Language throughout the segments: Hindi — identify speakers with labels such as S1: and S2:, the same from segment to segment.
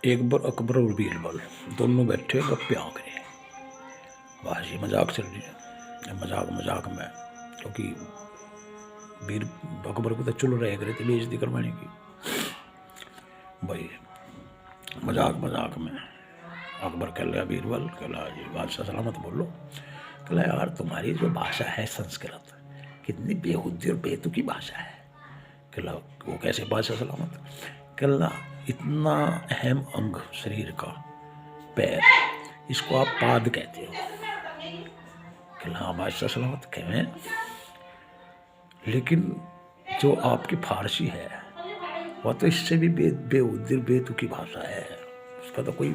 S1: एक बार अकबर और बीरबल दोनों बैठे गप्पे आंक रहे। बाजी मजाक चल रही है, मजाक मजाक में, क्योंकि बीर अकबर को तो चुल रहे करे थे बेइज्जती करवाने की। भाई मजाक मजाक में अकबर कह रहा बीरबल, कह रहा जी बादशाह सलामत बोलो। कह रहा यार तुम्हारी जो भाषा है संस्कृत कितनी बेहुदी और बेतुकी भाषा है। कह रहा वो कैसे बादशाह सलामत। कह रहा इतना अहम अंग शरीर का पैर, इसको आप पाद कहते हो। कह रहा हाँ बादशाह सलामत कहें, लेकिन जो आपकी फारसी है वह तो इससे भी बेहुदी बेतुकी भाषा है, उसका तो कोई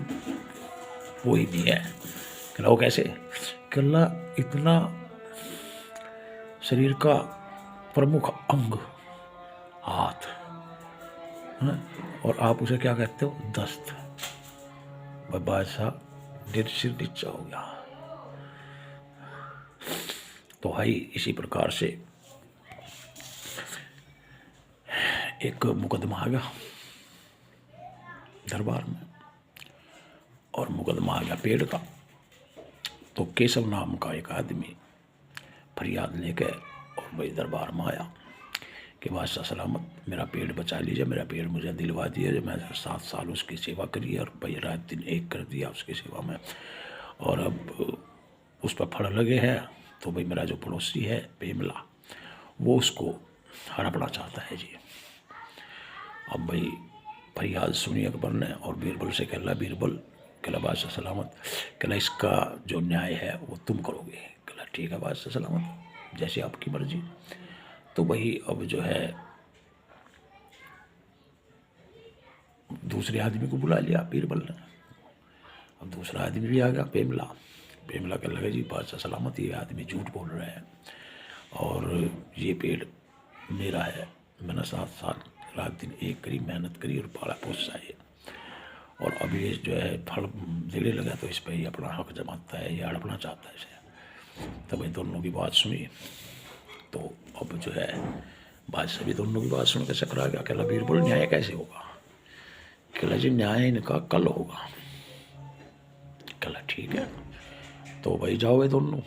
S1: वो ही नहीं है। कह रहा वो कैसे। कह रहा इतना शरीर का प्रमुख अंग हाथ है, और आप उसे क्या कहते हो, दस्त। बादशाह सिर नीचा हो गया। तो भाई इसी प्रकार से एक मुकदमा आ गया दरबार में, और मुकदमा आ गया पेड़ का। तो केशव नाम का एक आदमी फरियाद लेकर और भाई दरबार में आया कि बादशाह सलामत मेरा पेड़ बचा लीजिए, मेरा पेड़ मुझे दिलवा दिया, जो मैं 7 साल उसकी सेवा करी और भाई रात दिन एक कर दिया उसकी सेवा में, और अब उस पर फड़ लगे हैं। तो भाई मेरा जो पड़ोसी है पेमला, वो उसको हड़पना चाहता है जी। अब भाई फरियाद सुनी अकबर ने, और बीरबल से कहला बीरबल, कहला बादशाह सलामत, कहला इसका जो न्याय है वो तुम करोगे। कहला ठीक है बादशाह सलामत, जैसे आपकी मर्जी। तो वही अब जो है दूसरे आदमी को बुला लिया बीरबल ने। अब दूसरा आदमी भी आ गया पेमला। पेमला कहने लगा जी बादशाह सलामत ये आदमी झूठ बोल रहा है, और ये पेड़ मेरा है, मैंने 7 साल रात दिन एक करी, मेहनत करी और पाला पोसा है, और अब ये जो है फल देने लगा तो इस पर ही अपना हक जमाता है, ये हड़पना चाहता है इसे। तो भाई दोनों की बात सुनी। तो अब जो है बादशाह भी दोनों की बात सुन के चकरा गया। कहला बीरबल न्याय कैसे होगा। कहला जी न्याय इनका कल होगा। कहला ठीक है, तो भाई जाओगे दोनों,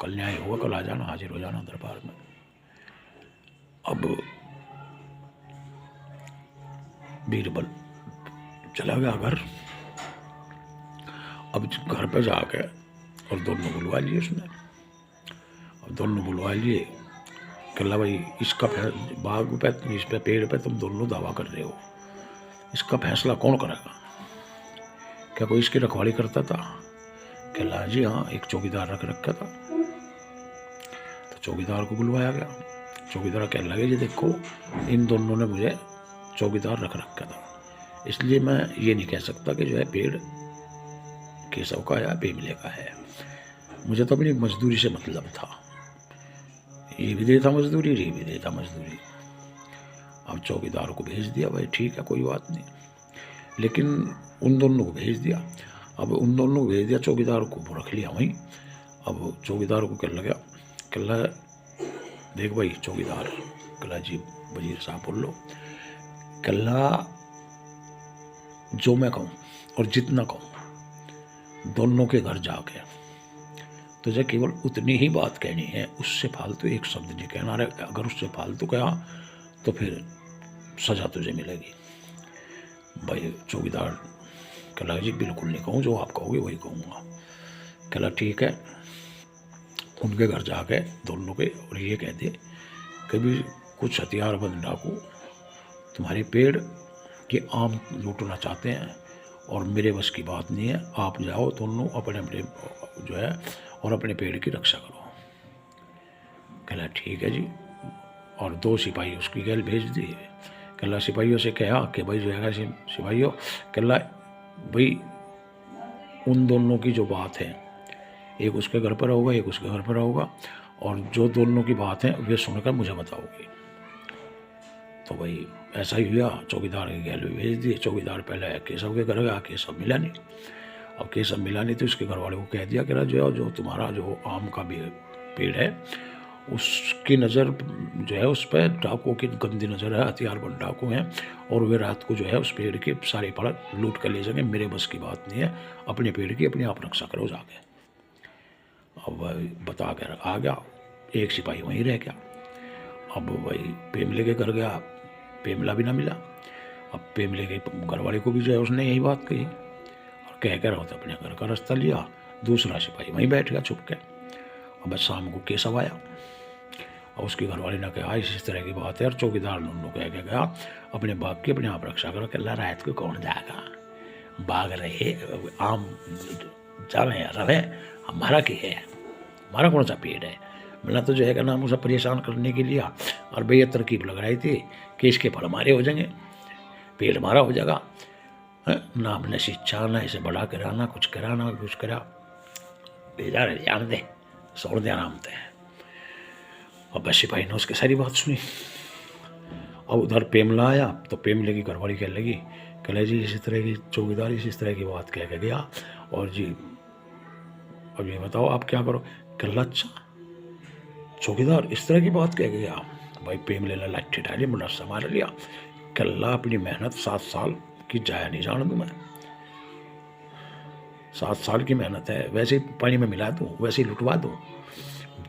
S1: कल न्याय होगा, कल आ जाना, हाजिर हो जाना दरबार में। अब बीरबल चला गया घर। अब घर पे जाके और दोनों बुलवा लिए उसने। अब दोनों बुलवा लिए। कहला भाई इसका बाग पे, इस पे पेड़ पे तुम दोनों दावा कर रहे हो, इसका फैसला कौन करेगा। क्या कोई इसकी रखवाली करता था। कहला जी हाँ एक चौकीदार रख रखा था। तो चौकीदार को बुलवाया गया। चौकीदार कहने लगे जी देखो इन दोनों ने मुझे चौकीदार रख रखा था, इसलिए मैं ये नहीं कह सकता कि जो है पेड़ केशव का या पेमले का है, मुझे तो अपनी मजदूरी से मतलब था, ये भी देता मजदूरी, ये भी देता मजदूरी। अब चौकीदार को भेज दिया, भाई ठीक है कोई बात नहीं, लेकिन उन दोनों को भेज दिया। अब उन दोनों को भेज दिया, चौकीदार को रख लिया वहीं। अब चौकीदार को कहने लगा, कहला देख भाई चौकीदार, कहला जी वजीर साहब बोल लो। कहला जो मैं कहूँ और जितना कहूँ दोनों के घर जाके तुझे केवल उतनी ही बात कहनी है, उससे फालतू एक शब्द नहीं कहना है। अगर उससे फालतू कहा तो फिर सजा तुझे मिलेगी। भाई चौकीदार कहला जी बिल्कुल नहीं कहूँ, जो आप कहोगे वही कहूँगा। कहला ठीक है, उनके घर जाके दोनों के और ये कह दे कभी कुछ हथियारबंद डाकू तुम्हारे पेड़ के आम लूटना चाहते हैं और मेरे बस की बात नहीं है, आप जाओ दोनों अपने अपने जो है और अपने पेड़ की रक्षा करो। कहला ठीक है जी, और 2 सिपाही उसकी गैल भेज दिए। कहला सिपाहियों से कहा कि भाई जो है सिपाहियों, कहला भाई उन दोनों की जो बात है एक उसके घर पर होगा, एक उसके घर पर होगा, और जो दोनों की बात है वे सुनकर मुझे बताओगे। तो भाई ऐसा ही हुआ, चौकीदार के गैल भी भेज दिए। चौकीदार पहले केशव के घर गया, केशव मिला नहीं। अब केशव मिला नहीं तो उसके घर वाले को कह दिया कि जो तुम्हारा जो आम का पेड़ है उसकी नज़र जो है उस पर डाकुओं की गंदी नज़र है, हथियारबंद डाकू हैं और वे रात को जो है उस पेड़ के सारे फल लूट कर ले जाएंगे। मेरे बस की बात नहीं है, अपने पेड़ की अपनी आप रक्षा करो जाके। अब वही बता कर आ गया, एक सिपाही वहीं रह गया। अब वही पेमले के घर गया, पेमला भी ना मिला। अब पेमले के घर वाले को भी जो है उसने यही बात कही और कह कर अपने घर का रास्ता लिया। दूसरा सिपाही वहीं बैठ गया छुप के। अब शाम को केशव आया और उसके घर वाले ने कहा इस तरह की बात है, और चौकीदार नुन्नू कह के गया अपने बाग की अपने आप रक्षा करो। कल्ला रात को कौन जाएगा, बाग रहे आम जावे रहे, हमारा क्या है, हमारा कौन सा पेड़ है। मैंने तो जो है का नाम उसे परेशान करने के लिए और भैया तरकीब लग रही थी कि इसके फल हमारे हो जाएंगे, पेड़ हमारा हो जाएगा। ना हमने शिक्षा, ना इसे बड़ा कराना, कुछ कराना कुछ करा, भेजा रहे जान दे, छोड़ दे आराम से। अब बस सिपाही ने उसकी सारी बात सुनी। अब उधर पेमला आया तो पेमले की घरवाली कहने लगी, कह जी इसी तरह की चौकीदार इस तरह की बात कह के गया और जी अब ये बताओ आप क्या करो। कल्ला अच्छा चौकीदार इस तरह की बात कह गया। भाई पेमले ने लाठी डाली, मुनस्सा मार लिया। कल्ला अपनी मेहनत 7 साल की जाया नहीं जान दूँ मैं, 7 साल की मेहनत है, वैसे ही पानी में मिला दूँ, वैसे ही लुटवा दूँ,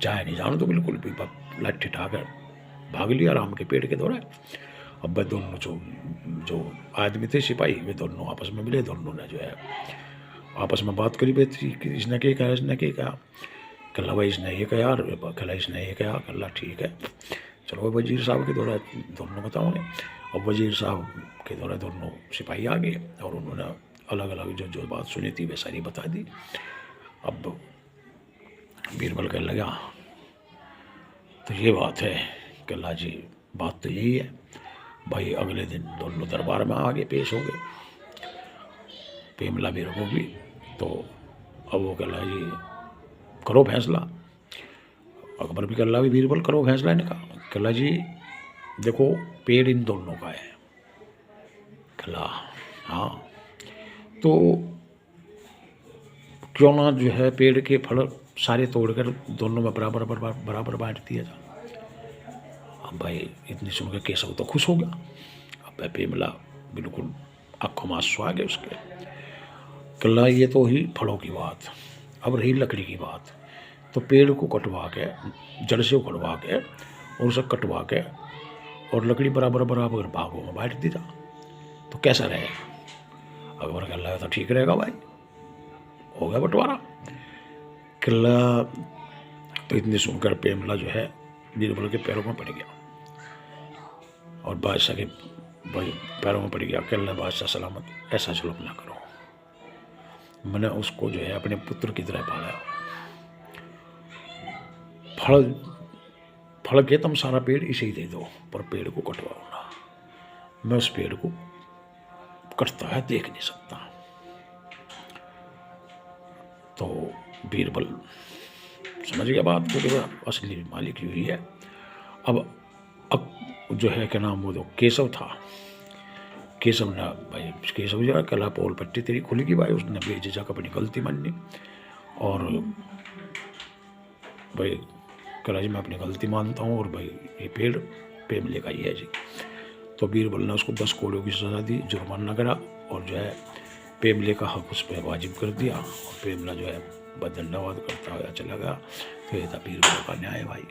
S1: जाया नहीं जान तो बिल्कुल भी। लाठी ठाकर भाग लिया राम के पेड़ के दौरे। अब वे दोनों जो आदमी थे सिपाही, वे दोनों आपस में मिले, दोनों ने जो है आपस में बात करी बेटी कि इसने क्या कहा, इसने क्या कहा। कल्ला भाई इसने ये कहा, कल्ला इसने ये कहा। कल्ला ठीक है चलो वजीर साहब के दौरे दोनों बताओगे। अब वजीर साहब के दौरे दोनों सिपाही आ गए और उन्होंने अलग अलग जो बात सुनी थी वे सारी बता दी। अब बीरबल कहने लगा तो ये बात है। कल्ला जी बात तो यही है। भाई अगले दिन दोनों दरबार में आगे पेश हो गए, पेमला भी रघुवी। तो अब वो कल्ला जी करो फैसला, अकबर भी कल्ला भी बीरबल करो फैसला। इन्हें कहा कल्ला जी देखो पेड़ इन दोनों का है। कल्ला हाँ तो क्यों ना जो है पेड़ के फल सारे तोड़कर दोनों में बराबर बराबर बांट दिया जाए। अब भाई इतनी सुनकर केशव तो खुश हो गया। अब पेमला बिल्कुल आँखों में आंसू आ गए उसके। कल्ला ये तो ही फलों की बात, अब रही लकड़ी की बात। तो पेड़ को कटवा के जड़ से उखड़वा के और उसे कटवा के और लकड़ी बराबर भागों में बांट दी जा तो कैसा रहेगा। अकबर कल्ला तो ठीक रहेगा भाई, हो गया बंटवारा। कल्ला तो इतनी सुनकर पेमला जो है बीरबल के पैरों में पड़ गया और बादशाह के पैरों में पड़ गया। कल्ला बादशाह सलामत, ऐसा जुल्म ना करो, मैंने उसको जो है अपने पुत्र की तरह पाला। फल के तुम सारा पेड़ इसे ही दे दो, पर पेड़ को कटवाओ ना, मैं उस पेड़ को कटता है देख नहीं सकता। तो बीरबल समझ गया बात को कि असली मालिक ही हुई है। अब जो है क्या नाम वो जो केशव था, केशव ने भाई केशव जो है कला पोल पट्टी तेरी खुलेगी भाई, उसने बेझिझक अपनी गलती मानी और भाई कला जी मैं अपनी गलती मानता हूँ और भाई ये पेड़ पेमले का ही है जी। तो बीरबल ने उसको 10 कोड़ियों की सजा दी, जुर्माना करा और जो है पेमले का हक उस पर वाजिब कर दिया और पेमला जो है धन्यवाद करता हुआ चला गया। तो ये था बीरबल का न्याय भाई।